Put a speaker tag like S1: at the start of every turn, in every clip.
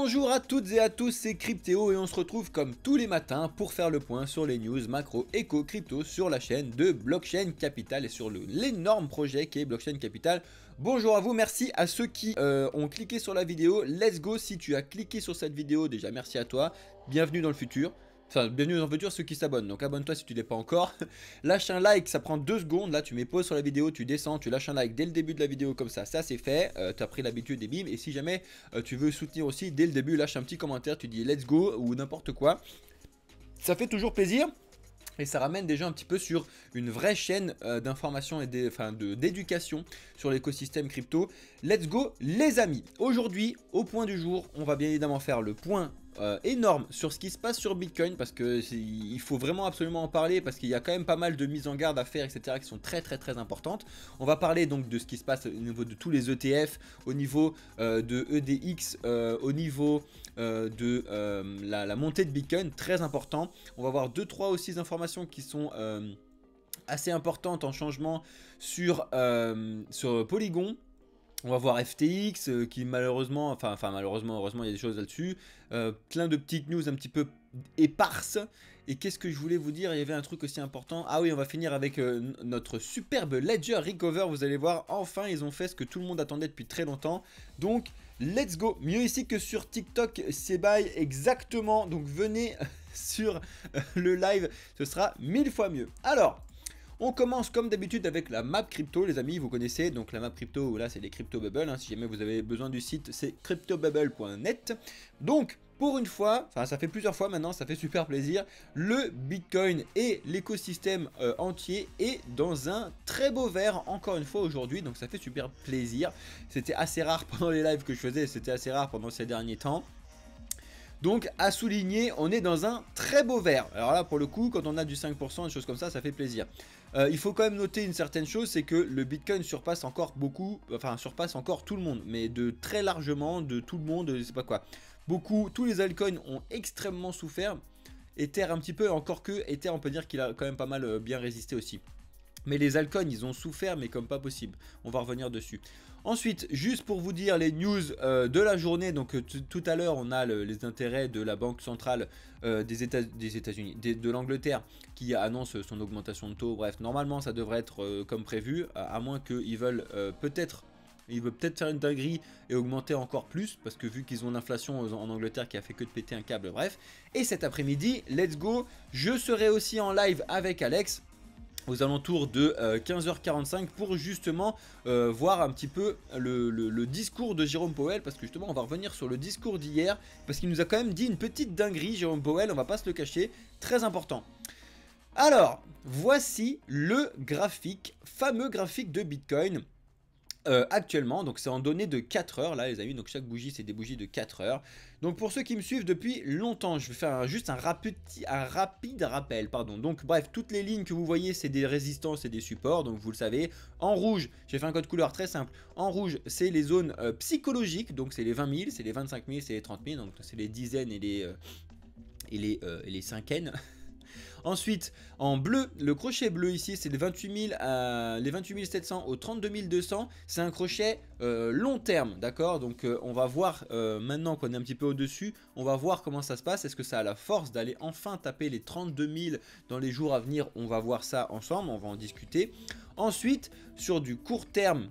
S1: Bonjour à toutes et à tous, c'est Cryptéo et on se retrouve comme tous les matins pour faire le point sur les news macro éco crypto sur la chaîne de Blockchain Capital et sur l'énorme projet qui est Blockchain Capital. Bonjour à vous, merci à ceux qui ont cliqué sur la vidéo. Let's go, si tu as cliqué sur cette vidéo, déjà merci à toi, bienvenue dans le futur. Enfin, bienvenue dans le futur ceux qui s'abonnent, donc abonne-toi si tu l'es pas encore. Lâche un like, ça prend 2 secondes, là tu mets pause sur la vidéo, tu descends, tu lâches un like dès le début de la vidéo comme ça c'est fait, tu as pris l'habitude et bim. Et si jamais tu veux soutenir aussi dès le début, lâche un petit commentaire, tu dis let's go ou n'importe quoi. Ça fait toujours plaisir. Et ça ramène déjà un petit peu sur une vraie chaîne d'information et d'éducation sur l'écosystème crypto. Let's go les amis. Aujourd'hui, au point du jour, on va bien évidemment faire le point énorme sur ce qui se passe sur Bitcoin, parce que il faut vraiment absolument en parler, parce qu'il y a quand même pas mal de mises en garde à faire, etc., qui sont très importantes. On va parler donc de ce qui se passe au niveau de tous les ETF, au niveau de EDX, au niveau de la montée de Bitcoin, très important. On va voir 2-3 aussi informations qui sont assez importantes en changement sur Polygon. On va voir FTX qui malheureusement, heureusement il y a des choses là-dessus. Plein de petites news un petit peu éparses. Et qu'est-ce que je voulais vous dire? Il y avait un truc aussi important. Ah oui, on va finir avec notre superbe Ledger Recover. Vous allez voir, enfin ils ont fait ce que tout le monde attendait depuis très longtemps. Donc let's go. Mieux ici que sur TikTok, c'est bye exactement. Donc venez sur le live, ce sera 1000 fois mieux. Alors, on commence comme d'habitude avec la map crypto, les amis, vous connaissez. Donc la map crypto, là c'est les crypto bubbles, hein. Si jamais vous avez besoin du site, c'est cryptobubble.net. Donc pour une fois, enfin ça fait plusieurs fois maintenant, ça fait super plaisir, le Bitcoin et l'écosystème entier est dans un très beau vert encore une fois aujourd'hui. Donc ça fait super plaisir. C'était assez rare pendant les lives que je faisais, c'était assez rare pendant ces derniers temps. Donc à souligner, on est dans un très beau vert. Alors là pour le coup, quand on a du 5%, des choses comme ça fait plaisir. Il faut quand même noter une certaine chose, c'est que le Bitcoin surpasse encore tout le monde, mais de très largement, de tout le monde, je sais pas quoi. Tous les altcoins ont extrêmement souffert. Ether un petit peu, encore que Ether on peut dire qu'il a quand même pas mal bien résisté aussi. Mais les altcoins, ils ont souffert, mais comme pas possible. On va revenir dessus. Ensuite, juste pour vous dire les news de la journée. Donc tout à l'heure, on a les intérêts de la Banque centrale des États-Unis, de l'Angleterre, qui annonce son augmentation de taux. Bref, normalement, ça devrait être comme prévu, à moins qu'ils veulent peut-être... Ils veulent peut-être faire une dinguerie et augmenter encore plus, parce que vu qu'ils ont l'inflation en Angleterre qui a fait que de péter un câble, bref. Et cet après-midi, let's go, je serai aussi en live avec Alex aux alentours de 15h45 pour justement voir un petit peu le discours de Jérôme Powell, parce que justement on va revenir sur le discours d'hier, parce qu'il nous a quand même dit une petite dinguerie, Jérôme Powell, on va pas se le cacher, très important. Alors, voici le graphique, fameux graphique de Bitcoin. Actuellement, donc c'est en données de 4 heures là les amis, donc chaque bougie c'est des bougies de 4 heures. Donc pour ceux qui me suivent depuis longtemps, je vais faire juste un rapide rappel, pardon. Donc bref, toutes les lignes que vous voyez c'est des résistances et des supports, donc vous le savez. En rouge, j'ai fait un code couleur très simple, en rouge c'est les zones psychologiques, donc c'est les 20 000, c'est les 25 000, c'est les 30 000, donc c'est les dizaines et les cinquaines. Ensuite, en bleu, le crochet bleu ici, c'est les 28 700 aux 32 200. C'est un crochet long terme, d'accord? Donc on va voir maintenant qu'on est un petit peu au-dessus, on va voir comment ça se passe. Est-ce que ça a la force d'aller enfin taper les 32 000 dans les jours à venir? On va voir ça ensemble, on va en discuter. Ensuite, sur du court terme,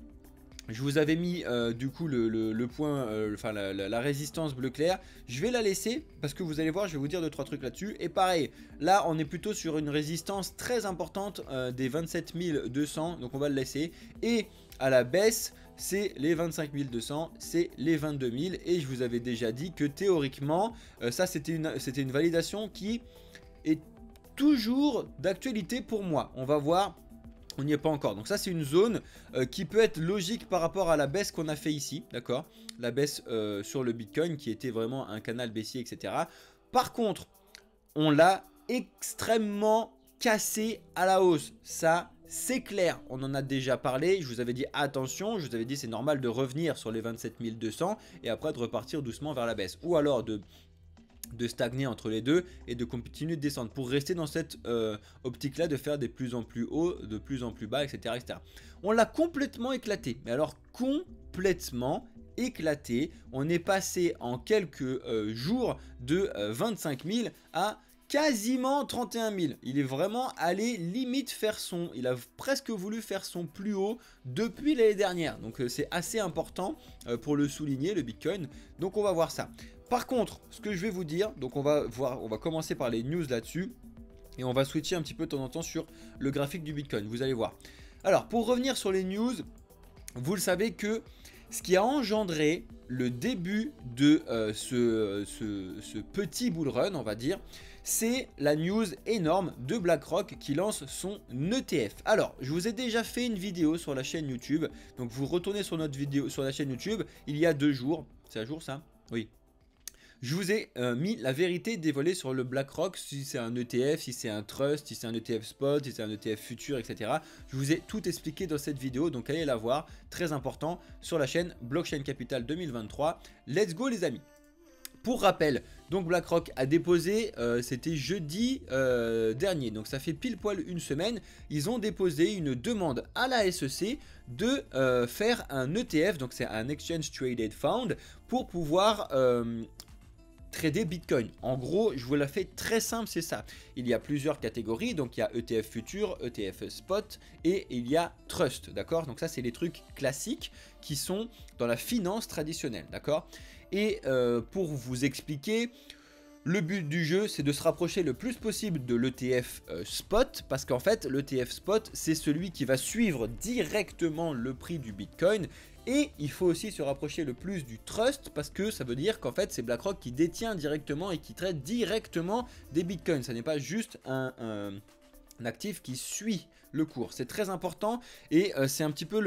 S1: je vous avais mis du coup le point, la résistance bleu clair. Je vais la laisser parce que vous allez voir, je vais vous dire 2-3 trucs là-dessus. Et pareil, là on est plutôt sur une résistance très importante des 27 200. Donc on va le laisser. Et à la baisse, c'est les 25 200, c'est les 22 000. Et je vous avais déjà dit que théoriquement, ça c'était une validation qui est toujours d'actualité pour moi. On va voir. On n'y est pas encore, donc ça c'est une zone qui peut être logique par rapport à la baisse qu'on a fait ici, d'accord? La baisse sur le Bitcoin qui était vraiment un canal baissier, etc. Par contre, on l'a extrêmement cassé à la hausse, ça c'est clair, on en a déjà parlé, je vous avais dit attention, je vous avais dit c'est normal de revenir sur les 27 200 et après de repartir doucement vers la baisse, ou alors de stagner entre les deux et de continuer de descendre pour rester dans cette optique là de faire des plus en plus haut, de plus en plus bas, etc. On l'a complètement éclaté, mais alors complètement éclaté. On est passé en quelques jours de 25 000 à quasiment 31 000. Il est vraiment allé limite faire son... Il a presque voulu faire son plus haut depuis l'année dernière. Donc c'est assez important pour le souligner, le Bitcoin. Donc on va voir ça. Par contre, ce que je vais vous dire, donc on va commencer par les news là-dessus. Et on va switcher un petit peu de temps en temps sur le graphique du Bitcoin, vous allez voir. Alors, pour revenir sur les news, vous le savez que ce qui a engendré le début de ce petit bull run, on va dire, c'est la news énorme de BlackRock qui lance son ETF. Alors, je vous ai déjà fait une vidéo sur la chaîne YouTube. Donc, vous retournez sur notre vidéo sur la chaîne YouTube il y a 2 jours. C'est à jour ça? Oui. Je vous ai mis la vérité dévoilée sur le BlackRock, si c'est un ETF, si c'est un trust, si c'est un ETF spot, si c'est un ETF futur, etc. Je vous ai tout expliqué dans cette vidéo, donc allez la voir, très important, sur la chaîne Blockchain Capital 2023. Let's go les amis! Pour rappel, donc BlackRock a déposé, c'était jeudi dernier, donc ça fait pile poil une semaine, ils ont déposé une demande à la SEC de faire un ETF, donc c'est un Exchange Traded Fund, pour pouvoir trader Bitcoin. En gros, je vous la fais très simple, c'est ça. Il y a plusieurs catégories, donc il y a ETF futur, ETF spot et il y a trust, d'accord? Donc ça, c'est les trucs classiques qui sont dans la finance traditionnelle, d'accord? Et pour vous expliquer, le but du jeu, c'est de se rapprocher le plus possible de l'ETF spot, parce qu'en fait, l'ETF spot, c'est celui qui va suivre directement le prix du Bitcoin. Et il faut aussi se rapprocher le plus du trust, parce que ça veut dire qu'en fait, c'est BlackRock qui détient directement et qui traite directement des Bitcoins. Ça n'est pas juste un actif qui suit le cours. C'est très important et c'est un petit peu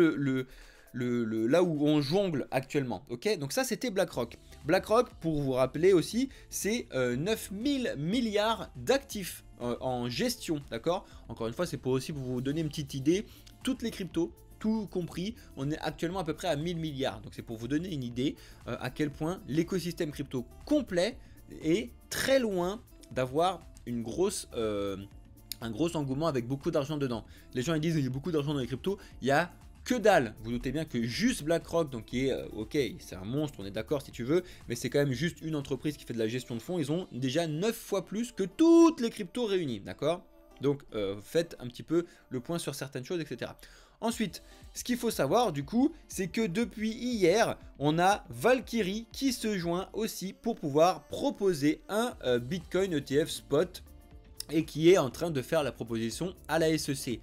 S1: là où on jongle actuellement. Ok, donc ça c'était BlackRock. BlackRock, pour vous rappeler aussi, c'est 9000 milliards d'actifs en gestion, d'accord? Encore une fois, c'est pour vous donner une petite idée. Toutes les cryptos, tout compris, on est actuellement à peu près à 1000 milliards. Donc c'est pour vous donner une idée à quel point l'écosystème crypto complet est très loin d'avoir un gros engouement avec beaucoup d'argent dedans. Les gens ils disent il y a beaucoup d'argent dans les cryptos, il y a que dalle. Vous doutez bien que juste BlackRock, donc qui est ok, c'est un monstre, on est d'accord si tu veux, mais c'est quand même juste une entreprise qui fait de la gestion de fonds. Ils ont déjà 9 fois plus que toutes les cryptos réunies, d'accord? Donc faites un petit peu le point sur certaines choses, etc. Ensuite, ce qu'il faut savoir du coup, c'est que depuis hier, on a Valkyrie qui se joint aussi pour pouvoir proposer un Bitcoin ETF spot et qui est en train de faire la proposition à la SEC.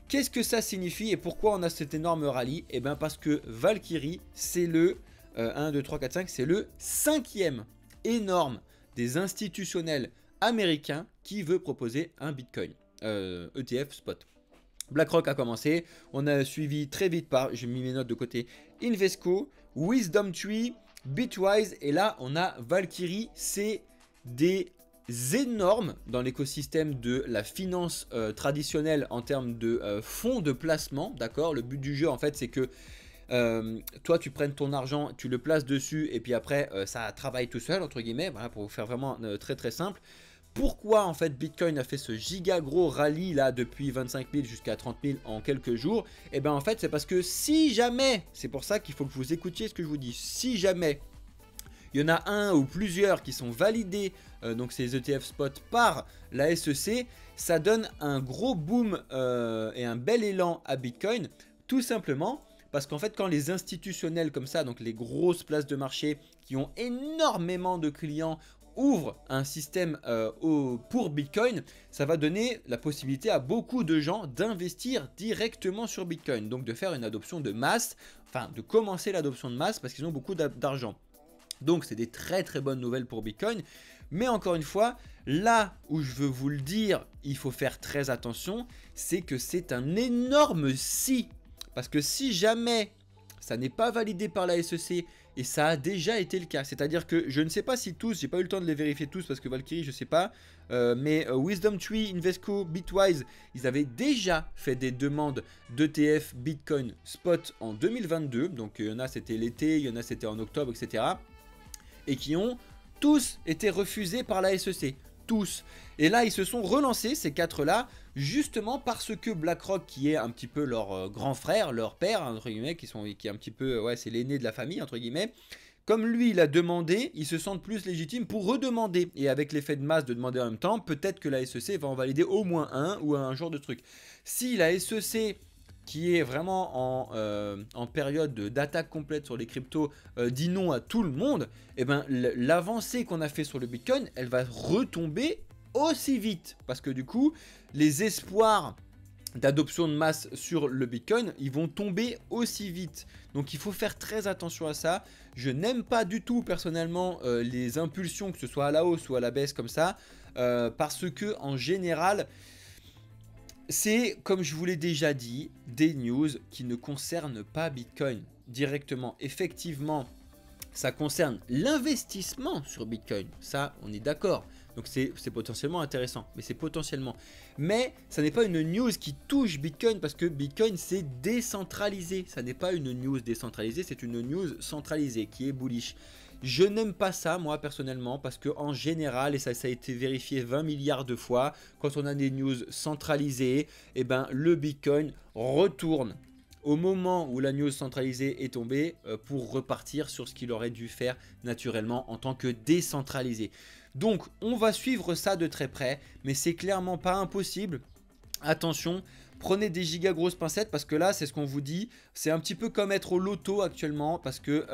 S1: Qu'est-ce que ça signifie et pourquoi on a cet énorme rallye? Eh bien parce que Valkyrie, c'est le 1, 2, 3, 4, 5, c'est le 5e énorme des institutionnels américains qui veut proposer un Bitcoin ETF spot. BlackRock a commencé, on a suivi très vite par, j'ai mis mes notes de côté, Invesco, WisdomTree, Bitwise et là on a Valkyrie, c'est des énormes dans l'écosystème de la finance traditionnelle en termes de fonds de placement, d'accord? Le but du jeu en fait c'est que toi tu prennes ton argent, tu le places dessus et puis après ça travaille tout seul entre guillemets, voilà, pour vous faire vraiment très très simple. Pourquoi en fait Bitcoin a fait ce giga gros rallye là depuis 25 000 jusqu'à 30 000 en quelques jours? Et bien en fait c'est parce que si jamais, c'est pour ça qu'il faut que vous écoutiez ce que je vous dis, si jamais il y en a un ou plusieurs qui sont validés, donc ces ETF spot par la SEC, ça donne un gros boom et un bel élan à Bitcoin, tout simplement parce qu'en fait quand les institutionnels comme ça, donc les grosses places de marché qui ont énormément de clients, ouvre un système pour Bitcoin, ça va donner la possibilité à beaucoup de gens d'investir directement sur Bitcoin, donc de faire une adoption de masse, enfin de commencer l'adoption de masse parce qu'ils ont beaucoup d'argent. Donc c'est des très très bonnes nouvelles pour Bitcoin, mais encore une fois, là où je veux vous le dire, il faut faire très attention, c'est que c'est un énorme si, parce que si jamais ça n'est pas validé par la SEC, et ça a déjà été le cas, c'est-à-dire que je ne sais pas si tous, j'ai pas eu le temps de les vérifier tous parce que Valkyrie je sais pas, mais WisdomTree, Invesco, Bitwise, ils avaient déjà fait des demandes d'ETF Bitcoin Spot en 2022, donc il y en a c'était l'été, il y en a c'était en octobre, etc. et qui ont tous été refusés par la SEC. tous. Et là, ils se sont relancés, ces 4-là, justement parce que BlackRock, qui est un petit peu leur grand frère, leur père, entre guillemets, qui est un petit peu, ouais, c'est l'aîné de la famille, entre guillemets, comme lui, il a demandé, ils se sentent plus légitimes pour redemander. Et avec l'effet de masse de demander en même temps, peut-être que la SEC va en valider au moins un ou un genre de truc. Si la SEC, qui est vraiment en période d'attaque complète sur les cryptos, dit non à tout le monde, et ben l'avancée qu'on a fait sur le Bitcoin, elle va retomber aussi vite. Parce que du coup, les espoirs d'adoption de masse sur le Bitcoin, ils vont tomber aussi vite. Donc il faut faire très attention à ça. Je n'aime pas du tout personnellement les impulsions, que ce soit à la hausse ou à la baisse comme ça, parce que en général, c'est, comme je vous l'ai déjà dit, des news qui ne concernent pas Bitcoin directement. Effectivement, ça concerne l'investissement sur Bitcoin, ça on est d'accord. Donc c'est potentiellement intéressant, mais c'est potentiellement. Mais ça n'est pas une news qui touche Bitcoin parce que Bitcoin c'est décentralisé. Ça n'est pas une news décentralisée, c'est une news centralisée qui est bullish. Je n'aime pas ça moi personnellement parce que en général, et ça a été vérifié 20 milliards de fois, quand on a des news centralisées, et ben, le Bitcoin retourne au moment où la news centralisée est tombée pour repartir sur ce qu'il aurait dû faire naturellement en tant que décentralisé. Donc on va suivre ça de très près, mais c'est clairement pas impossible. Attention, prenez des giga grosses pincettes parce que là c'est ce qu'on vous dit, c'est un petit peu comme être au loto actuellement parce que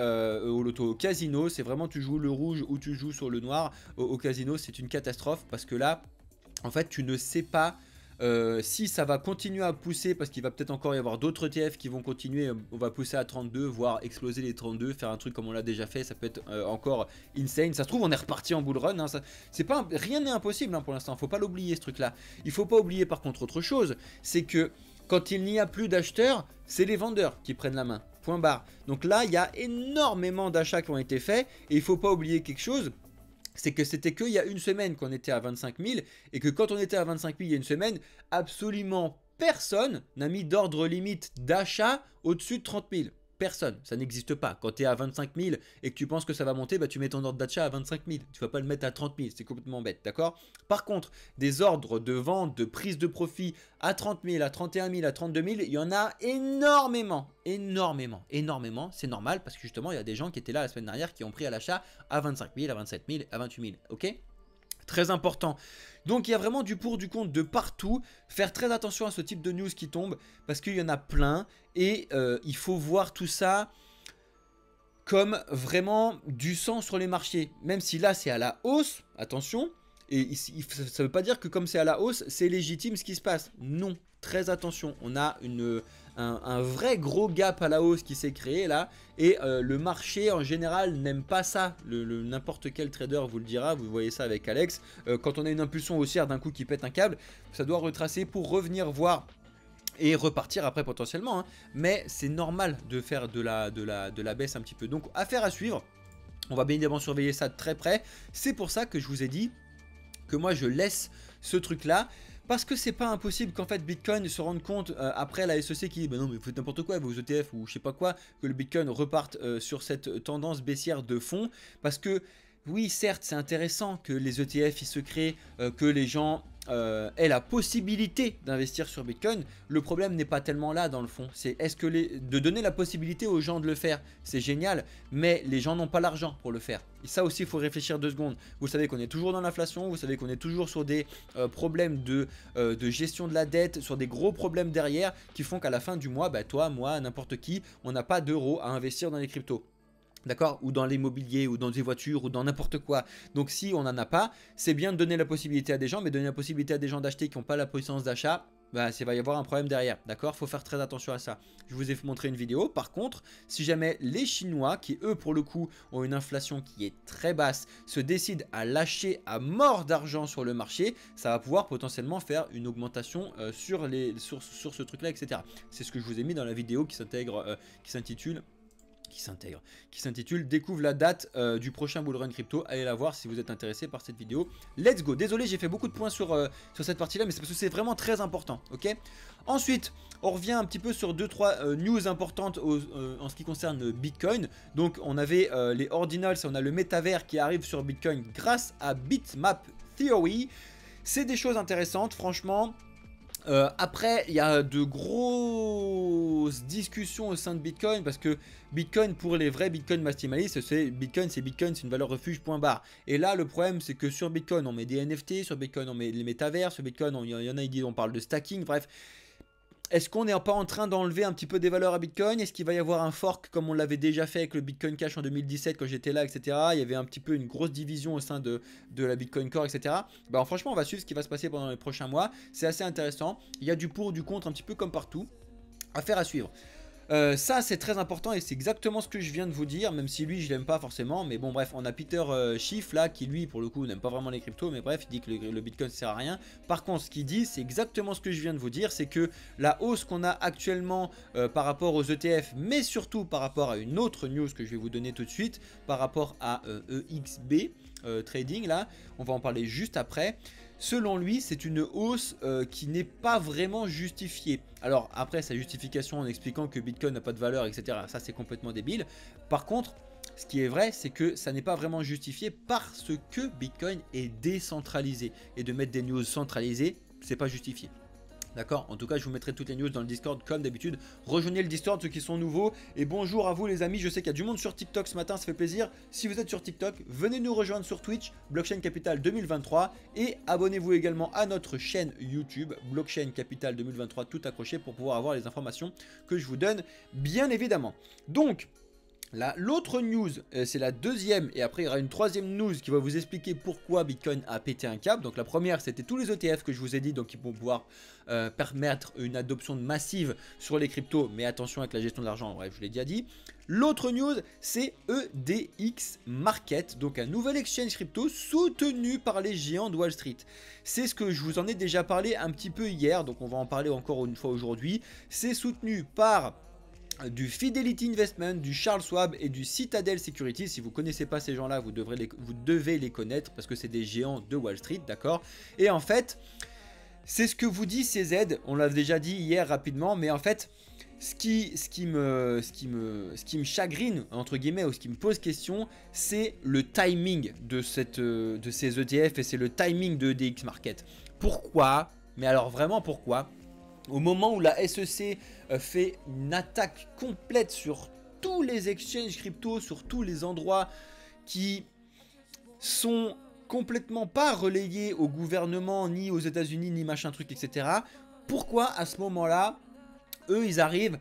S1: au casino, c'est vraiment tu joues le rouge ou tu joues sur le noir. Au casino c'est une catastrophe parce que là en fait tu ne sais pas si ça va continuer à pousser parce qu'il va peut-être encore y avoir d'autres ETF qui vont continuer, on va pousser à 32 voire exploser les 32, faire un truc comme on l'a déjà fait, ça peut être encore insane. Ça se trouve on est reparti en bull run, hein, rien n'est impossible hein, pour l'instant, faut pas l'oublier ce truc là. Il faut pas oublier par contre autre chose, c'est que quand il n'y a plus d'acheteurs, c'est les vendeurs qui prennent la main, point barre. Donc là il y a énormément d'achats qui ont été faits et il faut pas oublier quelque chose, c'est que c'était qu'il y a une semaine qu'on était à 25 000 et que quand on était à 25 000 il y a une semaine, absolument personne n'a mis d'ordre limite d'achat au-dessus de 30 000. Personne, ça n'existe pas. Quand tu es à 25 000 et que tu penses que ça va monter, bah, tu mets ton ordre d'achat à 25 000. Tu ne vas pas le mettre à 30 000, c'est complètement bête, d'accord? Par contre, des ordres de vente, de prise de profit à 30 000, à 31 000, à 32 000, il y en a énormément, énormément. C'est normal parce que justement, il y a des gens qui étaient là la semaine dernière qui ont pris à l'achat à 25 000, à 27 000, à 28 000, ok? Très important. Donc il y a vraiment du pour, du contre de partout. Faire très attention à ce type de news qui tombe parce qu'il y en a plein et il faut voir tout ça comme vraiment du sang sur les marchés. Même si là c'est à la hausse, attention. Et ça ne veut pas dire que comme c'est à la hausse, c'est légitime ce qui se passe. Non, très attention. On a un vrai gros gap à la hausse qui s'est créé là. Et le marché en général n'aime pas ça. N'importe quel trader vous le dira, vous voyez ça avec Alex. Quand on a une impulsion haussière d'un coup qui pète un câble, ça doit retracer pour revenir voir et repartir après potentiellement. Hein. Mais c'est normal de faire de la baisse un petit peu. Donc affaire à suivre. On va bien évidemment surveiller ça de très près. C'est pour ça que je vous ai dit que moi je laisse ce truc là parce que c'est pas impossible qu'en fait Bitcoin se rende compte après la SEC qui dit bah non mais vous faites n'importe quoi vos ETF ou je sais pas quoi, que le Bitcoin reparte sur cette tendance baissière de fond parce que oui certes c'est intéressant que les ETF ils se créent, que les gens aient la possibilité d'investir sur Bitcoin. Le problème n'est pas tellement là dans le fond, c'est est-ce que de donner la possibilité aux gens de le faire, c'est génial, mais les gens n'ont pas l'argent pour le faire. Et ça aussi il faut réfléchir 2 secondes. Vous savez qu'on est toujours dans l'inflation, vous savez qu'on est toujours sur des problèmes de gestion de la dette, sur des gros problèmes derrière qui font qu'à la fin du mois, bah, toi, moi, n'importe qui, on n'a pas d'euros à investir dans les cryptos. D'accord? Ou dans l'immobilier, ou dans des voitures, ou dans n'importe quoi. Donc si on n'en a pas, c'est bien de donner la possibilité à des gens, mais donner la possibilité à des gens d'acheter qui n'ont pas la puissance d'achat, bah, il va y avoir un problème derrière. D'accord? Faut faire très attention à ça. Je vous ai montré une vidéo. Par contre, si jamais les Chinois, qui eux pour le coup ont une inflation qui est très basse, se décident à lâcher à mort d'argent sur le marché, ça va pouvoir potentiellement faire une augmentation sur ce truc-là, etc. C'est ce que je vous ai mis dans la vidéo qui s'intitule découvre la date du prochain bull run crypto. Allez la voir si vous êtes intéressé par cette vidéo. Let's go. Désolé j'ai fait beaucoup de points sur cette partie là, mais c'est parce que c'est vraiment très important, ok. Ensuite on revient un petit peu sur 2-3 news importantes en ce qui concerne Bitcoin. Donc on avait les ordinals, on a le métavers qui arrive sur Bitcoin grâce à Bitmap Theory. C'est des choses intéressantes, franchement. Après, il y a de grosses discussions au sein de Bitcoin parce que Bitcoin, pour les vrais Bitcoin maximalistes, c'est Bitcoin, c'est une valeur refuge, point barre. Et là, le problème, c'est que sur Bitcoin, on met des NFT, sur Bitcoin, on met les métavers, sur Bitcoin, il y en a, ils disent, on parle de stacking, bref. Est-ce qu'on n'est pas en train d'enlever un petit peu des valeurs à Bitcoin? Est-ce qu'il va y avoir un fork comme on l'avait déjà fait avec le Bitcoin Cash en 2017 quand j'étais là, etc. Il y avait un petit peu une grosse division au sein de la Bitcoin Core, etc. Bah, franchement, on va suivre ce qui va se passer pendant les prochains mois. C'est assez intéressant. Il y a du pour, du contre, un petit peu comme partout. Affaire à suivre. Ça c'est très important et c'est exactement ce que je viens de vous dire, même si lui je l'aime pas forcément, mais bon bref, on a Peter Schiff là qui lui pour le coup n'aime pas vraiment les cryptos, mais bref il dit que le Bitcoin sert à rien. Par contre ce qu'il dit c'est exactement ce que je viens de vous dire, c'est que la hausse qu'on a actuellement par rapport aux ETF, mais surtout par rapport à une autre news que je vais vous donner tout de suite, par rapport à EXB Trading là, on va en parler juste après. Selon lui, c'est une hausse qui n'est pas vraiment justifiée. Alors après, sa justification en expliquant que Bitcoin n'a pas de valeur, etc. Ça, c'est complètement débile. Par contre, ce qui est vrai, c'est que ça n'est pas vraiment justifié parce que Bitcoin est décentralisé. Et de mettre des news centralisées, c'est pas justifié. D'accord? En tout cas, je vous mettrai toutes les news dans le Discord comme d'habitude. Rejoignez le Discord, ceux qui sont nouveaux. Et bonjour à vous les amis, je sais qu'il y a du monde sur TikTok ce matin, ça fait plaisir. Si vous êtes sur TikTok, venez nous rejoindre sur Twitch, Blockchain Capital 2023. Et abonnez-vous également à notre chaîne YouTube, Blockchain Capital 2023, tout accroché pour pouvoir avoir les informations que je vous donne, bien évidemment. Donc, l'autre news, c'est la deuxième et après il y aura une troisième news qui va vous expliquer pourquoi Bitcoin a pété un câble. Donc la première c'était tous les ETF que je vous ai dit, donc qui vont pouvoir permettre une adoption massive sur les cryptos, mais attention avec la gestion de l'argent, bref je l'ai déjà dit. L'autre news c'est EDX Market, donc un nouvel exchange crypto soutenu par les géants de Wall Street. C'est ce que je vous en ai déjà parlé un petit peu hier, donc on va en parler encore une fois aujourd'hui. C'est soutenu par du Fidelity Investment, du Charles Schwab et du Citadel Securities. Si vous ne connaissez pas ces gens-là, vous devez les connaître parce que c'est des géants de Wall Street, d'accord? Et en fait, c'est ce que vous dit CZ, on l'a déjà dit hier rapidement, mais en fait, ce qui me chagrine, entre guillemets, ou ce qui me pose question, c'est le timing de ces ETF et c'est le timing de EDX Market. Pourquoi? Mais alors vraiment pourquoi? Au moment où la SEC fait une attaque complète sur tous les exchanges crypto, sur tous les endroits qui sont complètement pas relayés au gouvernement, ni aux États-Unis, ni machin truc, etc. Pourquoi à ce moment-là, eux, ils arrivent?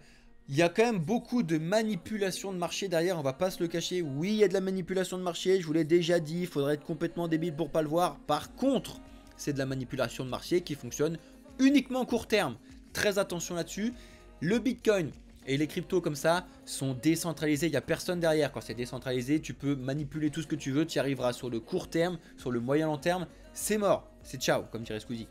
S1: Il y a quand même beaucoup de manipulation de marché derrière, on va pas se le cacher. Oui, il y a de la manipulation de marché, je vous l'ai déjà dit, il faudrait être complètement débile pour pas le voir. Par contre, c'est de la manipulation de marché qui fonctionne uniquement court terme. Très attention là-dessus. Le Bitcoin et les cryptos comme ça sont décentralisés. Il n'y a personne derrière. Quand c'est décentralisé, tu peux manipuler tout ce que tu veux. Tu y arriveras sur le court terme, sur le moyen long terme. C'est mort. C'est ciao, comme dirait Squeezie.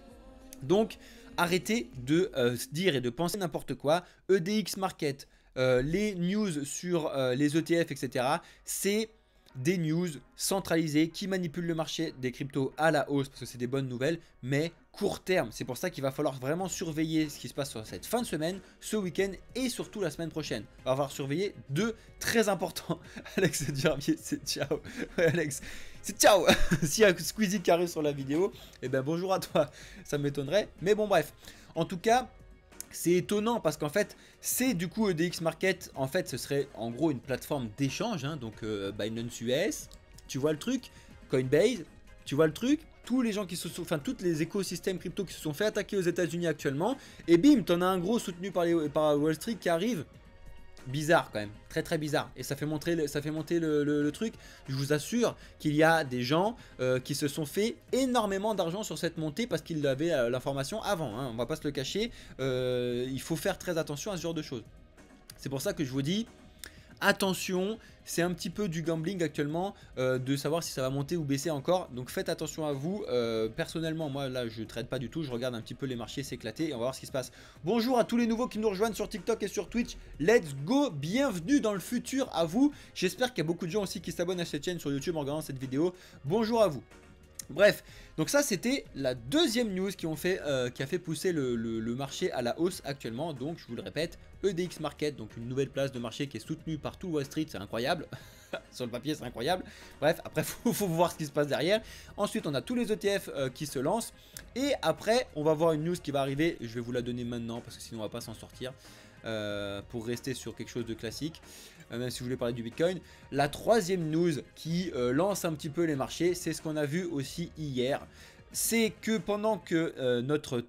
S1: Donc, arrêtez de se dire et de penser n'importe quoi. EDX Market, les news sur les ETF, etc. C'est des news centralisées qui manipulent le marché des cryptos à la hausse parce que c'est des bonnes nouvelles, mais court terme. C'est pour ça qu'il va falloir vraiment surveiller ce qui se passe sur cette fin de semaine, ce week-end et surtout la semaine prochaine. On va avoir surveillé deux très importants. Alex Gervier, c'est ciao. Ouais, Alex, c'est ciao. S'il y a Squeezie qui arrive sur la vidéo, eh ben bonjour à toi. Ça m'étonnerait, mais bon bref. En tout cas, c'est étonnant parce qu'en fait, c'est du coup EDX Market, en fait, ce serait en gros une plateforme d'échange, hein, donc Binance US, tu vois le truc, Coinbase, tu vois le truc, tous les gens qui se sont, enfin, tous les écosystèmes crypto qui se sont fait attaquer aux États-Unis actuellement, et bim, t'en as un gros soutenu par Wall Street qui arrive. Bizarre quand même, très très bizarre, et ça fait monter le truc. Je vous assure qu'il y a des gens qui se sont fait énormément d'argent sur cette montée parce qu'ils avaient l'information avant, hein. On va pas se le cacher, il faut faire très attention à ce genre de choses. C'est pour ça que je vous dis attention, c'est un petit peu du gambling actuellement de savoir si ça va monter ou baisser encore, donc faites attention à vous. Personnellement, moi là je traite pas du tout, je regarde un petit peu les marchés s'éclater et on va voir ce qui se passe. Bonjour à tous les nouveaux qui nous rejoignent sur TikTok et sur Twitch, let's go, bienvenue dans le futur à vous. J'espère qu'il y a beaucoup de gens aussi qui s'abonnent à cette chaîne sur YouTube en regardant cette vidéo, bonjour à vous. Bref, donc ça c'était la deuxième news qui a fait pousser le marché à la hausse actuellement. Donc je vous le répète, EDX Market, donc une nouvelle place de marché qui est soutenue par tout Wall Street, c'est incroyable. Sur le papier c'est incroyable. Bref, après faut voir ce qui se passe derrière. Ensuite on a tous les ETF qui se lancent. Et après on va voir une news qui va arriver, je vais vous la donner maintenant parce que sinon on va pas s'en sortir. Pour rester sur quelque chose de classique, même si vous voulez parler du Bitcoin. La troisième news qui lance un petit peu les marchés, c'est ce qu'on a vu aussi hier. C'est que pendant que notre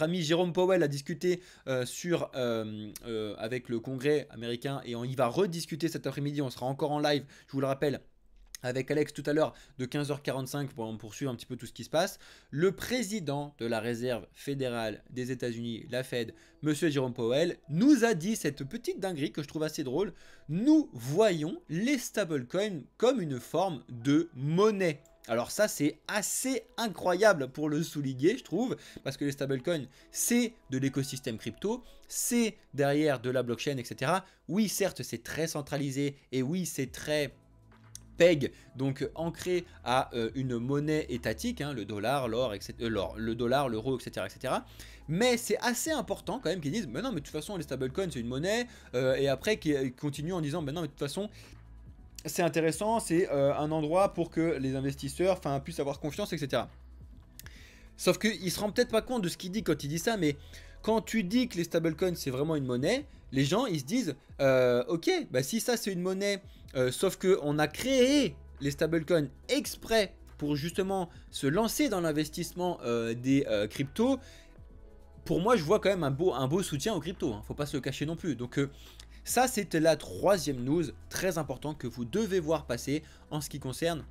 S1: ami Jérôme Powell a discuté avec le Congrès américain, et il va rediscuter cet après-midi, on sera encore en live, je vous le rappelle, avec Alex tout à l'heure de 15h45 pour poursuivre un petit peu tout ce qui se passe. Le président de la Réserve fédérale des États-Unis, la Fed, monsieur Jérôme Powell, nous a dit cette petite dinguerie que je trouve assez drôle. Nous voyons les stablecoins comme une forme de monnaie. Alors ça c'est assez incroyable pour le souligner je trouve, parce que les stablecoins c'est de l'écosystème crypto, c'est derrière de la blockchain etc. Oui certes c'est très centralisé et oui c'est très PEG, donc ancré à une monnaie étatique, hein, le dollar, l'or, le dollar, l'euro, etc., etc. Mais c'est assez important quand même qu'ils disent, mais non, mais de toute façon, les stablecoins, c'est une monnaie, et après, qu'ils continuent en disant, mais non, mais de toute façon, c'est intéressant, c'est un endroit pour que les investisseurs puissent avoir confiance, etc. Sauf qu'il ne se rend peut-être pas compte de ce qu'il dit quand il dit ça, mais quand tu dis que les stablecoins, c'est vraiment une monnaie, les gens, ils se disent, ok, bah si ça, c'est une monnaie, sauf qu'on a créé les stablecoins exprès pour justement se lancer dans l'investissement des cryptos. Pour moi, je vois quand même un beau soutien aux cryptos, hein, faut pas se le cacher non plus. Donc ça, c'était la troisième news très importante que vous devez voir passer en ce qui concerne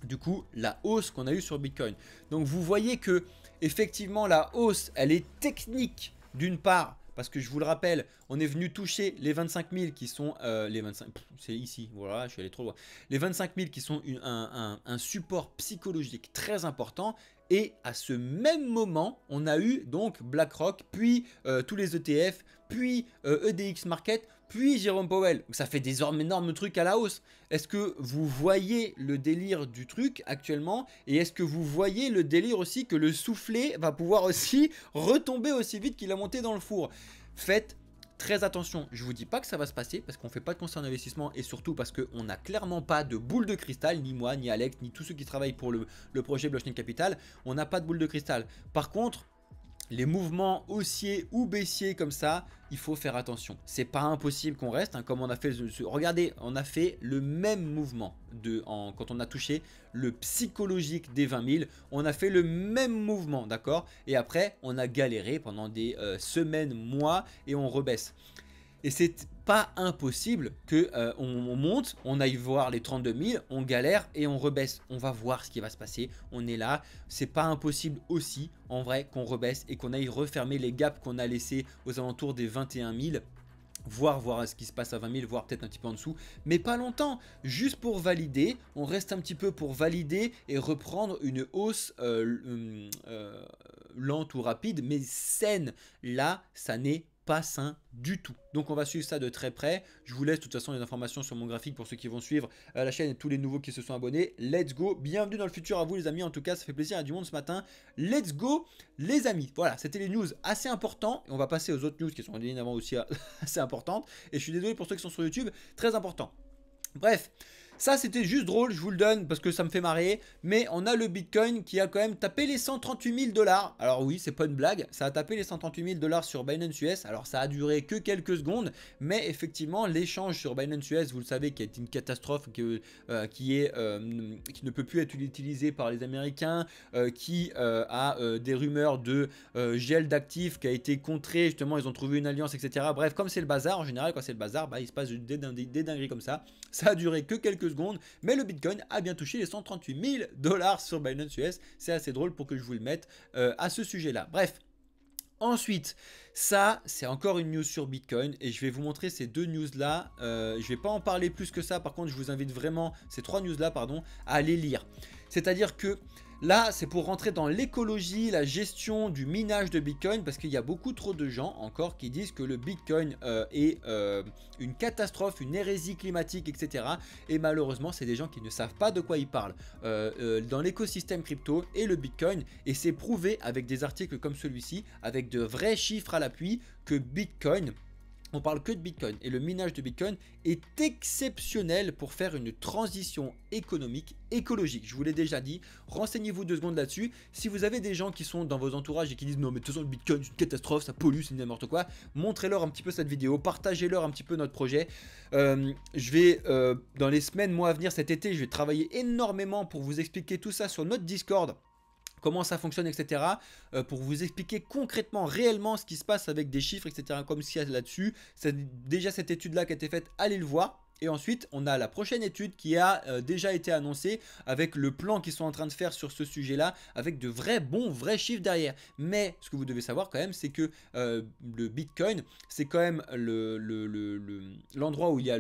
S1: du coup la hausse qu'on a eue sur Bitcoin. Donc vous voyez que effectivement la hausse, elle est technique d'une part. Parce que je vous le rappelle, on est venu toucher les 25 000 qui sont les 25, c'est ici, voilà, je suis allé trop loin. Les 25 000 qui sont un support psychologique très important. Et à ce même moment, on a eu donc BlackRock, puis tous les ETF, puis EDX Market, puis Jérôme Powell. Donc ça fait des énormes trucs à la hausse. Est-ce que vous voyez le délire du truc actuellement? Et est-ce que vous voyez le délire aussi que le soufflet va pouvoir aussi retomber aussi vite qu'il a monté dans le four? Faites très attention, je vous dis pas que ça va se passer parce qu'on fait pas de conseil en investissement et surtout parce qu'on n'a clairement pas de boule de cristal, ni moi, ni Alex, ni tous ceux qui travaillent pour le projet Blockchain Capital, on n'a pas de boule de cristal. Par contre, les mouvements haussiers ou baissiers comme ça, il faut faire attention. C'est pas impossible qu'on reste, hein, comme on a fait, regardez, on a fait le même mouvement quand on a touché le psychologique des 20 000, on a fait le même mouvement, d'accord? Et après, on a galéré pendant des semaines, mois, et on rebaisse. Et c'est pas impossible que on monte, on aille voir les 32 000, on galère et on rebaisse. On va voir ce qui va se passer. On est là. C'est pas impossible aussi, en vrai, qu'on rebaisse et qu'on aille refermer les gaps qu'on a laissés aux alentours des 21 000. Voir ce qui se passe à 20 000, voire peut-être un petit peu en dessous, mais pas longtemps, juste pour valider, on reste un petit peu pour valider et reprendre une hausse lente ou rapide, mais saine. Là, ça n'est pas sain du tout. Donc on va suivre ça de très près. Je vous laisse de toute façon les informations sur mon graphique pour ceux qui vont suivre la chaîne et tous les nouveaux qui se sont abonnés. Let's go, bienvenue dans le futur à vous les amis. En tout cas ça fait plaisir à du monde ce matin. Let's go les amis. Voilà, c'était les news assez importants. Et on va passer aux autres news qui sont évidemment aussi assez importantes. Et je suis désolé pour ceux qui sont sur YouTube, très important. Bref, ça c'était juste drôle, je vous le donne parce que ça me fait marrer. Mais on a le Bitcoin qui a quand même tapé les 138 000 $. Alors oui, c'est pas une blague, ça a tapé les 138 000 $ sur Binance US. Alors ça a duré que quelques secondes, mais effectivement l'échange sur Binance US, vous le savez, qui est une catastrophe, qui ne peut plus être utilisé par les Américains, qui a des rumeurs de gel d'actifs qui a été contré, justement ils ont trouvé une alliance, etc. Bref, comme c'est le bazar, en général quand c'est le bazar, il se passe des dingueries comme ça. Ça a duré que quelques secondes, mais le Bitcoin a bien touché les 138 000 $ sur Binance US. C'est assez drôle pour que je vous le mette à ce sujet-là. Bref. Ensuite, ça c'est encore une news sur Bitcoin et je vais vous montrer ces deux news là. Je vais pas en parler plus que ça. Par contre, je vous invite vraiment, ces trois news là, pardon, à aller lire. C'est-à-dire que Là, c'est pour rentrer dans l'écologie, la gestion du minage de Bitcoin, parce qu'il y a beaucoup trop de gens encore qui disent que le Bitcoin est une catastrophe, une hérésie climatique, etc. Et malheureusement, c'est des gens qui ne savent pas de quoi ils parlent dans l'écosystème crypto et le Bitcoin. Et c'est prouvé avec des articles comme celui-ci, avec de vrais chiffres à l'appui, que Bitcoin... On parle que de Bitcoin et le minage de Bitcoin est exceptionnel pour faire une transition économique écologique. Je vous l'ai déjà dit, renseignez-vous 2 secondes là-dessus. Si vous avez des gens qui sont dans vos entourages et qui disent non mais de toute façon le Bitcoin c'est une catastrophe, ça pollue, c'est n'importe quoi, montrez-leur un petit peu cette vidéo, partagez-leur un petit peu notre projet. Je vais dans les semaines, mois à venir, cet été, je vais travailler énormément pour vous expliquer tout ça sur notre Discord. Comment ça fonctionne, etc. Pour vous expliquer concrètement, réellement ce qui se passe avec des chiffres, etc. Comme ce qu'il y a là-dessus. C'est déjà cette étude-là qui a été faite, allez le voir. Et ensuite, on a la prochaine étude qui a déjà été annoncée avec le plan qu'ils sont en train de faire sur ce sujet-là, avec de vrais chiffres derrière. Mais ce que vous devez savoir quand même, c'est que le Bitcoin, c'est quand même l'endroit où il y a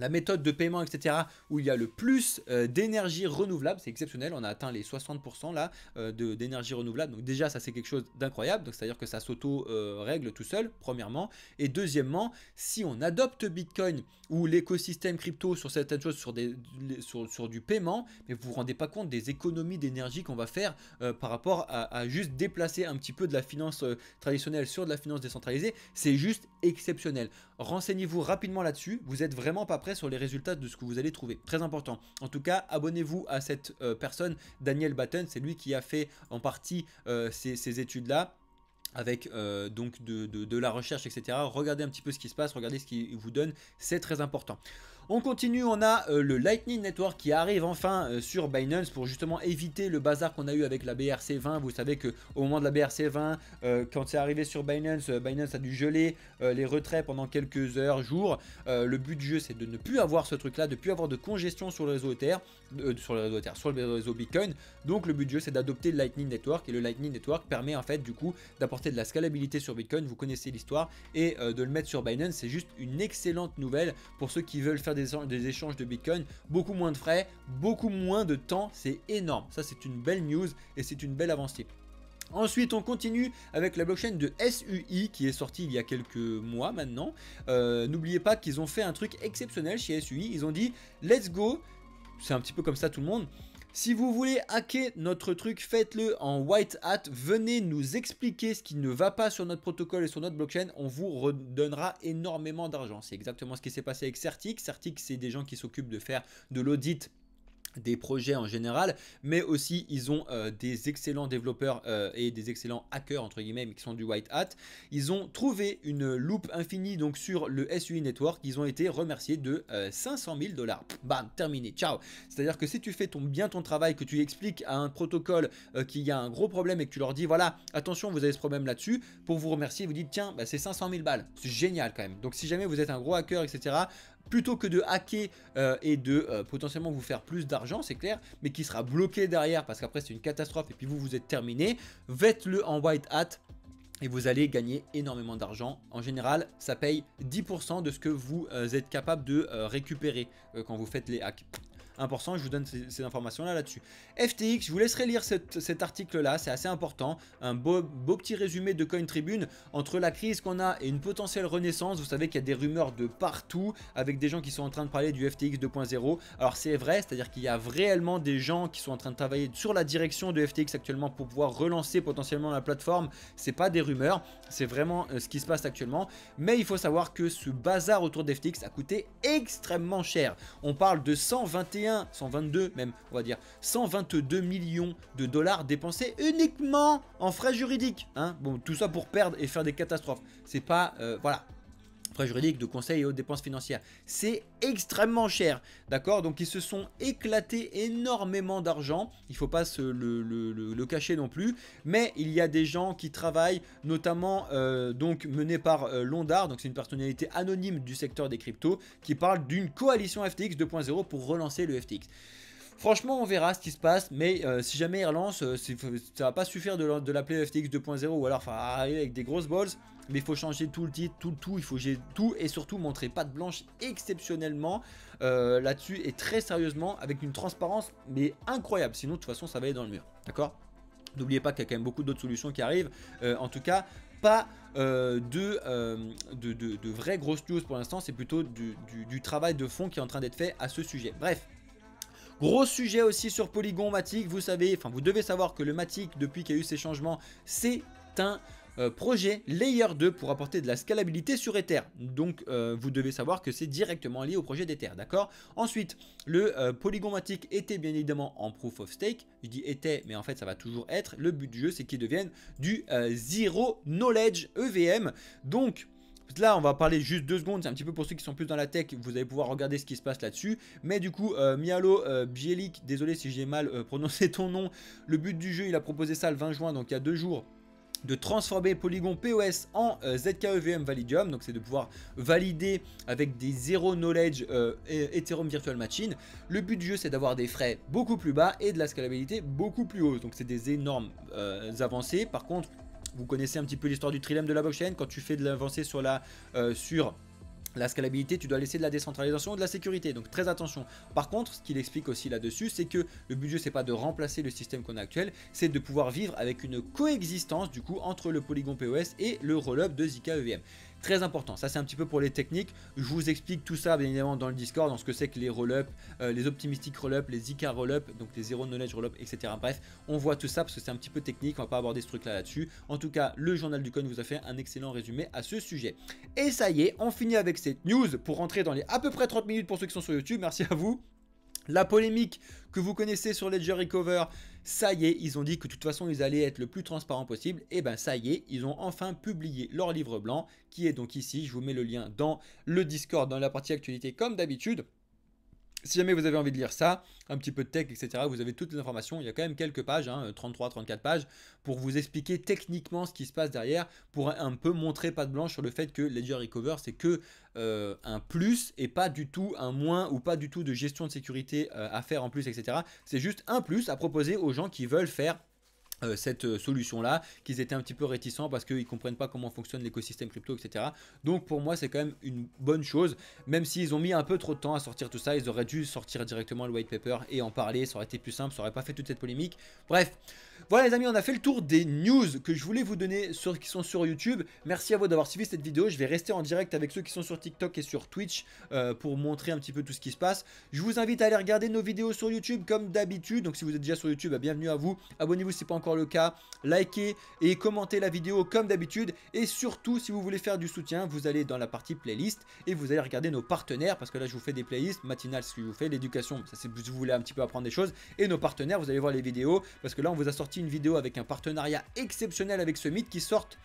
S1: la méthode de paiement, etc., où il y a le plus d'énergie renouvelable. C'est exceptionnel, on a atteint les 60% là d'énergie renouvelable. Donc déjà, ça c'est quelque chose d'incroyable. Donc c'est-à-dire que ça s'auto-règle tout seul, premièrement. Et deuxièmement, si on adopte Bitcoin ou l'écosystème crypto sur certaines choses, sur du paiement, mais vous vous rendez pas compte des économies d'énergie qu'on va faire par rapport à juste déplacer un petit peu de la finance traditionnelle sur de la finance décentralisée. C'est juste exceptionnel. Renseignez-vous rapidement là-dessus. Vous êtes vraiment pas prêt sur les résultats de ce que vous allez trouver. Très important. En tout cas, abonnez-vous à cette personne, Daniel Batten. C'est lui qui a fait en partie ces études-là, avec donc de la recherche, etc. Regardez un petit peu ce qui se passe, regardez ce qu'il vous donne, c'est très important. On continue, on a le Lightning Network qui arrive enfin sur Binance pour justement éviter le bazar qu'on a eu avec la BRC20. Vous savez qu'au moment de la BRC20, quand c'est arrivé sur Binance, Binance a dû geler les retraits pendant quelques heures, jours. Le but du jeu, c'est de ne plus avoir ce truc-là, de ne plus avoir de congestion sur le réseau Ether, sur le réseau Bitcoin. Donc le but du jeu, c'est d'adopter le Lightning Network, et le Lightning Network permet en fait du coup d'apporter de la scalabilité sur Bitcoin. Vous connaissez l'histoire, et de le mettre sur Binance, c'est juste une excellente nouvelle pour ceux qui veulent faire des échanges de Bitcoin. Beaucoup moins de frais, beaucoup moins de temps, c'est énorme. Ça, c'est une belle news et c'est une belle avancée. Ensuite, on continue avec la blockchain de SUI qui est sortie il y a quelques mois maintenant. N'oubliez pas qu'ils ont fait un truc exceptionnel chez SUI. Ils ont dit let's go. C'est un petit peu comme ça tout le monde. Si vous voulez hacker notre truc, faites-le en white hat. Venez nous expliquer ce qui ne va pas sur notre protocole et sur notre blockchain. On vous redonnera énormément d'argent. C'est exactement ce qui s'est passé avec Certic. Certic, c'est des gens qui s'occupent de faire de l'audit des projets en général, mais aussi ils ont des excellents développeurs et des excellents hackers entre guillemets, mais qui sont du white hat. Ils ont trouvé une loupe infinie donc sur le SUI Network. Ils ont été remerciés de 500 000 $. Bam, terminé, ciao. C'est à dire que si tu fais bien ton travail, que tu expliques à un protocole qu'il y a un gros problème et que tu leur dis voilà, attention, vous avez ce problème là-dessus, pour vous remercier, vous dites tiens, bah, c'est 500 000 balles, c'est génial quand même. Donc si jamais vous êtes un gros hacker, etc., plutôt que de hacker et de potentiellement vous faire plus d'argent, c'est clair, mais qui sera bloqué derrière parce qu'après c'est une catastrophe et puis vous êtes terminé, faites-le en white hat et vous allez gagner énormément d'argent. En général, ça paye 10% de ce que vous êtes capable de récupérer quand vous faites les hacks. 1%, je vous donne ces informations là-dessus. FTX, je vous laisserai lire cet article-là, c'est assez important. Un beau petit résumé de Coin Tribune. Entre la crise qu'on a et une potentielle renaissance, vous savez qu'il y a des rumeurs de partout, avec des gens qui sont en train de parler du FTX 2.0. Alors c'est vrai, c'est-à-dire qu'il y a réellement des gens qui sont en train de travailler sur la direction de FTX actuellement pour pouvoir relancer potentiellement la plateforme. C'est pas des rumeurs, c'est vraiment ce qui se passe actuellement. Mais il faut savoir que ce bazar autour d'FTX a coûté extrêmement cher. On parle de 122 même, on va dire 122 millions de dollars dépensés uniquement en frais juridiques, hein. Bon, tout ça pour perdre et faire des catastrophes. C'est pas, voilà, frais juridiques, de conseils et autres dépenses financières. C'est extrêmement cher, d'accord? Donc ils se sont éclatés énormément d'argent. Il ne faut pas le cacher non plus. Mais il y a des gens qui travaillent, notamment donc menés par Londar. Donc c'est une personnalité anonyme du secteur des cryptos qui parle d'une coalition FTX 2.0 pour relancer le FTX. Franchement, on verra ce qui se passe, mais si jamais il relance, ça va pas suffire de l'appeler FTX 2.0 ou alors arriver avec des grosses balls. Mais il faut changer tout le titre, tout, il faut gérer tout et surtout montrer patte blanche exceptionnellement là-dessus et très sérieusement avec une transparence mais incroyable. Sinon, de toute façon, ça va aller dans le mur. D'accord? N'oubliez pas qu'il y a quand même beaucoup d'autres solutions qui arrivent. En tout cas, pas de vraies grosses news pour l'instant. C'est plutôt du travail de fond qui est en train d'être fait à ce sujet. Bref. Gros sujet aussi sur Polygon Matic, vous savez, enfin vous devez savoir que le Matic, depuis qu'il y a eu ces changements, c'est un projet Layer 2 pour apporter de la scalabilité sur Ether. Donc vous devez savoir que c'est directement lié au projet d'Ether, d'accord? Ensuite, le Polygon Matic était bien évidemment en Proof of Stake. Je dis était, mais en fait ça va toujours être. Le but du jeu, c'est qu'il devienne du Zero Knowledge EVM. Donc là, on va parler juste 2 secondes, c'est un petit peu pour ceux qui sont plus dans la tech, vous allez pouvoir regarder ce qui se passe là-dessus. Mais du coup, Mialo Bielik, désolé si j'ai mal prononcé ton nom, le but du jeu, il a proposé ça le 20 juin, donc il y a 2 jours, de transformer Polygon POS en ZKEVM Validium. Donc c'est de pouvoir valider avec des Zero Knowledge Ethereum Virtual Machine. Le but du jeu, c'est d'avoir des frais beaucoup plus bas et de la scalabilité beaucoup plus haute. Donc c'est des énormes avancées. Par contre, vous connaissez un petit peu l'histoire du trilemme de la blockchain. Quand tu fais de l'avancée sur la scalabilité, tu dois laisser de la décentralisation et de la sécurité, donc très attention. Par contre, ce qu'il explique aussi là-dessus, c'est que le but du jeu, c'est pas de remplacer le système qu'on a actuel, c'est de pouvoir vivre avec une coexistence du coup entre le Polygon POS et le rollup de ZKEVM. Très important, ça c'est un petit peu pour les techniques. Je vous explique tout ça bien évidemment dans le Discord, dans ce que c'est que les rollups, les optimistic rollups, les ZK rollups, donc les Zero Knowledge rollups, etc. Bref, on voit tout ça parce que c'est un petit peu technique, on va pas aborder ce truc là-dessus. En tout cas, le journal du coin vous a fait un excellent résumé à ce sujet. Et ça y est, on finit avec cette news pour rentrer dans les à peu près 30 minutes pour ceux qui sont sur YouTube. Merci à vous. La polémique que vous connaissez sur Ledger Recover, ça y est, ils ont dit que de toute façon ils allaient être le plus transparent possible. Et ben ça y est, ils ont enfin publié leur livre blanc qui est donc ici. Je vous mets le lien dans le Discord, dans la partie actualité comme d'habitude. Si jamais vous avez envie de lire ça, un petit peu de tech, etc., vous avez toutes les informations. Il y a quand même quelques pages, 33-34 pages, pour vous expliquer techniquement ce qui se passe derrière, pour un peu montrer patte blanche sur le fait que Ledger Recover, c'est que un plus et pas du tout un moins ou pas du tout de gestion de sécurité à faire en plus, etc. C'est juste un plus à proposer aux gens qui veulent faire cette solution là, qu'ils étaient un petit peu réticents parce qu'ils ne comprennent pas comment fonctionne l'écosystème crypto, etc. Donc pour moi c'est quand même une bonne chose, même s'ils ont mis un peu trop de temps à sortir tout ça. Ils auraient dû sortir directement le white paper et en parler, ça aurait été plus simple, ça aurait pas fait toute cette polémique. Bref, voilà les amis, on a fait le tour des news que je voulais vous donner qui sont sur YouTube. Merci à vous d'avoir suivi cette vidéo. Je vais rester en direct avec ceux qui sont sur TikTok et sur Twitch pour montrer un petit peu tout ce qui se passe. Je vous invite à aller regarder nos vidéos sur YouTube comme d'habitude. Donc si vous êtes déjà sur YouTube, bienvenue à vous. Abonnez-vous si ce n'est pas encore le cas. Likez et commentez la vidéo comme d'habitude. Et surtout, si vous voulez faire du soutien, vous allez dans la partie playlist et vous allez regarder nos partenaires. Parce que là, je vous fais des playlists matinales, ce que je vous fais. L'éducation, ça c'est si vous voulez un petit peu apprendre des choses. Et nos partenaires, vous allez voir les vidéos. Parce que là, on vous a sorti une vidéo avec un partenariat exceptionnel avec Summit qui sortent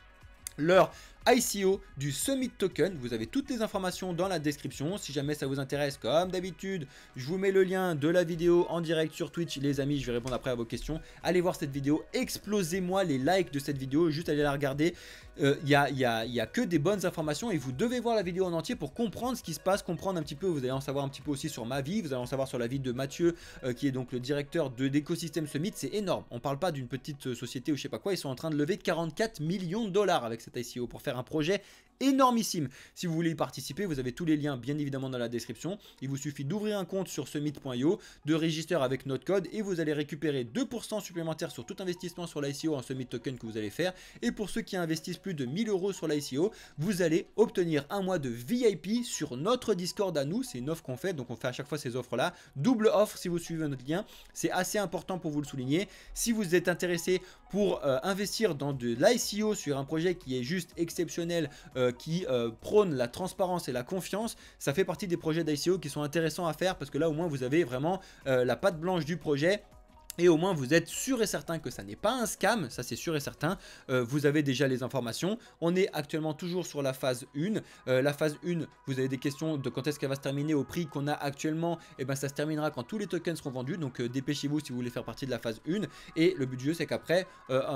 S1: leur ICO du Summit Token. Vous avez toutes les informations dans la description. Si jamais ça vous intéresse, comme d'habitude, je vous mets le lien de la vidéo en direct sur Twitch. Les amis, je vais répondre après à vos questions. Allez voir cette vidéo. Explosez-moi les likes de cette vidéo. Juste allez la regarder. Il y a que des bonnes informations et vous devez voir la vidéo en entier pour comprendre ce qui se passe, comprendre un petit peu. Vous allez en savoir un petit peu aussi sur ma vie. Vous allez en savoir sur la vie de Mathieu, qui est donc le directeur de l'écosystème Summit. C'est énorme. On parle pas d'une petite société ou je sais pas quoi. Ils sont en train de lever 44 millions de dollars avec cette ICO pour faire un projet énormissime. Si vous voulez y participer, vous avez tous les liens bien évidemment dans la description. Il vous suffit d'ouvrir un compte sur summit.io, de register avec notre code et vous allez récupérer 2% supplémentaires sur tout investissement sur l'ICO en Summit Token que vous allez faire. Et pour ceux qui investissent plus de 1000 € sur l'ICO, vous allez obtenir un mois de VIP sur notre Discord à nous. C'est une offre qu'on fait, donc on fait à chaque fois ces offres là. Double offre si vous suivez notre lien. C'est assez important pour vous le souligner. Si vous êtes intéressé pour investir dans de l'ICO sur un projet qui est juste exceptionnel, qui prône la transparence et la confiance, ça fait partie des projets d'ICO qui sont intéressants à faire parce que là au moins vous avez vraiment la patte blanche du projet. Et au moins vous êtes sûr et certain que ça n'est pas un scam, ça c'est sûr et certain. Vous avez déjà les informations. On est actuellement toujours sur la phase 1. La phase 1, vous avez des questions de quand est-ce qu'elle va se terminer au prix qu'on a actuellement. Et ben ça se terminera quand tous les tokens seront vendus. Donc dépêchez-vous si vous voulez faire partie de la phase 1. Et le but du jeu c'est qu'après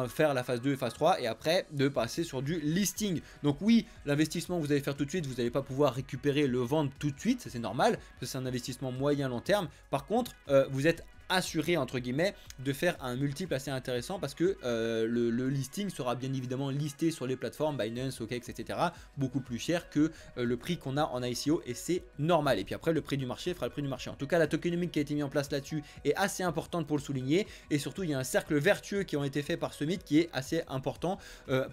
S1: faire la phase 2 et phase 3 et après de passer sur du listing. Donc oui, l'investissement que vous allez faire tout de suite, vous n'allez pas pouvoir récupérer le vendre tout de suite, c'est normal, parce que c'est un investissement moyen long terme. Par contre, vous êtes assuré entre guillemets de faire un multiple assez intéressant parce que le listing sera bien évidemment listé sur les plateformes Binance, OKX, etc. beaucoup plus cher que le prix qu'on a en ICO et c'est normal. Et puis après le prix du marché fera le prix du marché. En tout cas la tokenomics qui a été mis en place là-dessus est assez importante pour le souligner et surtout il y a un cercle vertueux qui ont été faits par Summit qui est assez important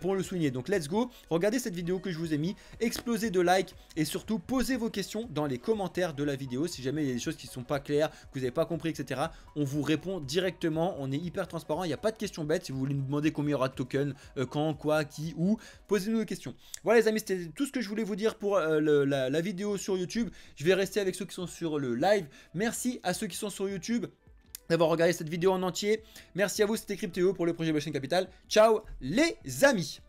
S1: pour le souligner. Donc let's go, regardez cette vidéo que je vous ai mis, explosez de likes et surtout posez vos questions dans les commentaires de la vidéo si jamais il y a des choses qui ne sont pas claires, que vous n'avez pas compris, etc. On vous répond directement, on est hyper transparent, il n'y a pas de questions bêtes. Si vous voulez nous demander combien il y aura de tokens, quand, quoi, qui, où, posez-nous des questions. Voilà les amis, c'était tout ce que je voulais vous dire pour la vidéo sur YouTube. Je vais rester avec ceux qui sont sur le live. Merci à ceux qui sont sur YouTube d'avoir regardé cette vidéo en entier. Merci à vous, c'était Cryptéo pour le projet Blockchain Capital. Ciao les amis.